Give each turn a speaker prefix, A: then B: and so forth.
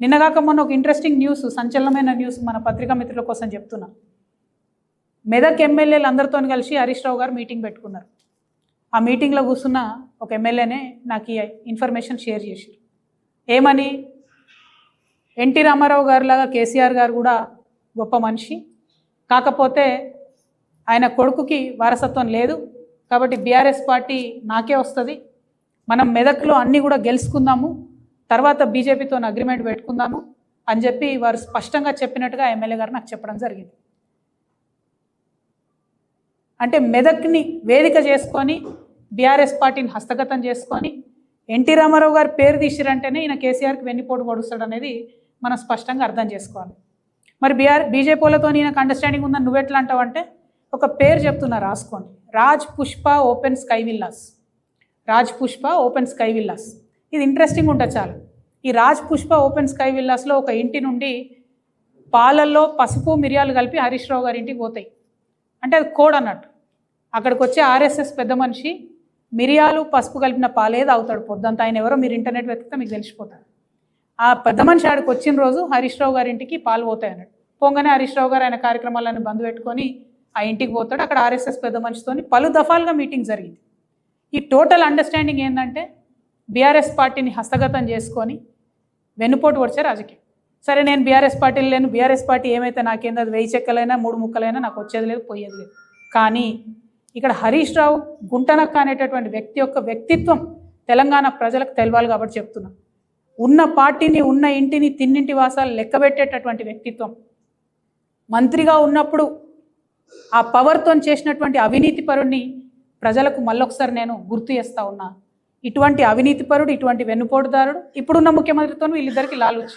A: నిన్నగాక మొన్న ఒక ఇంట్రెస్టింగ్ న్యూస్, సంచలనమైన న్యూస్ మన పత్రికా మిత్రుల కోసం చెప్తున్నా. మెదక్ ఎమ్మెల్యేలు అందరితో కలిసి హరీష్ రావు గారు మీటింగ్ పెట్టుకున్నారు. ఆ మీటింగ్లో కూర్చున్న ఒక ఎమ్మెల్యేనే నాకు ఈ ఇన్ఫర్మేషన్ షేర్ చేశారు. ఏమని, ఎన్టీ రామారావు గారు లాగా కేసీఆర్ గారు కూడా గొప్ప మనిషి, కాకపోతే ఆయన కొడుకుకి వారసత్వం లేదు, కాబట్టి బీఆర్ఎస్ పార్టీ నాకే వస్తుంది, మనం మెదక్లో అన్నీ కూడా గెలుచుకుందాము, తర్వాత బీజేపీతో అగ్రిమెంట్ పెట్టుకుందాము అని చెప్పి వారు స్పష్టంగా చెప్పినట్టుగా ఎమ్మెల్యే గారు నాకు చెప్పడం జరిగింది. అంటే మెదక్ని వేదిక చేసుకొని బీఆర్ఎస్ పార్టీని హస్తగతం చేసుకొని ఎన్టీ రామారావు గారి పేరు తీసిరంటేనే ఈయన కేసీఆర్కి వెన్నుపోటు పొడుస్తాడు అనేది మనం స్పష్టంగా అర్థం చేసుకోవాలి. మరి బీజేపీలతో ఈయనకు అండర్స్టాండింగ్ ఉందని నువ్వెట్లా అంటావంటే, ఒక పేరు చెప్తున్నా రాసుకోండి, Raj Pushpa open sky villas. Raj Pushpa open sky villas, ఇది ఇంట్రెస్టింగ్ ఉంటుంది చాలా. ఈ రాజ్ పుష్ప ఓపెన్ స్కై విల్లాస్లో ఒక ఇంటి నుండి పాలల్లో పసుపు మిరియాలు కలిపి హరీష్ రావు గారి ఇంటికి పోతాయి. అంటే అది కోడ్ అన్నట్టు. అక్కడికి వచ్చే ఆర్ఎస్ఎస్ పెద్ద మనిషి మిరియాలు పసుపు కలిపిన పాలేది అవుతాడు పొద్దంతా. ఆయన ఎవరో మీరు ఇంటర్నెట్ వెతికితే మీకు తెలిసిపోతాడు. ఆ పెద్ద మనిషి ఆడికి వచ్చిన రోజు హరీష్ రావు గారి ఇంటికి పాలు పోతాయి అన్నట్టు. పోగానే హరీష్ రావు గారు ఆయన కార్యక్రమాలను బంద్ పెట్టుకొని ఆ ఇంటికి పోతాడు. అక్కడ ఆర్ఎస్ఎస్ పెద్ద మనిషితో పలు దఫాలుగా మీటింగ్ జరిగింది. ఈ టోటల్ అండర్స్టాండింగ్ ఏంటంటే బీఆర్ఎస్ పార్టీని హస్తగతం చేసుకొని వెన్నుపోటు వచ్చే రాజకీయం. సరే, నేను బీఆర్ఎస్ పార్టీలు లేను, బీఆర్ఎస్ పార్టీ ఏమైతే నాకేందో అది 1000 చెక్కలైనా 3 ముక్కలైనా నాకు వచ్చేది లేదు, పోయేది లేదు. కానీ ఇక్కడ హరీష్ రావు గుంటనక్క అనేటటువంటి వ్యక్తి యొక్క వ్యక్తిత్వం తెలంగాణ ప్రజలకు తెలవాలి కాబట్టి చెప్తున్నా. ఉన్న పార్టీని, ఉన్న ఇంటిని, తిన్నింటి వాసాలు లెక్కబెట్టేటటువంటి వ్యక్తిత్వం. మంత్రిగా ఉన్నప్పుడు ఆ పవర్తో చేసినటువంటి అవినీతి పరుడిని ప్రజలకు మళ్ళొకసారి నేను గుర్తు చేస్తూ ఉన్నా. ఇటువంటి అవినీతిపరుడు, ఇటువంటి వెన్నుపోటుదారుడు ఇప్పుడున్న ముఖ్యమంత్రితో వీళ్ళిద్దరికి లాలుచి.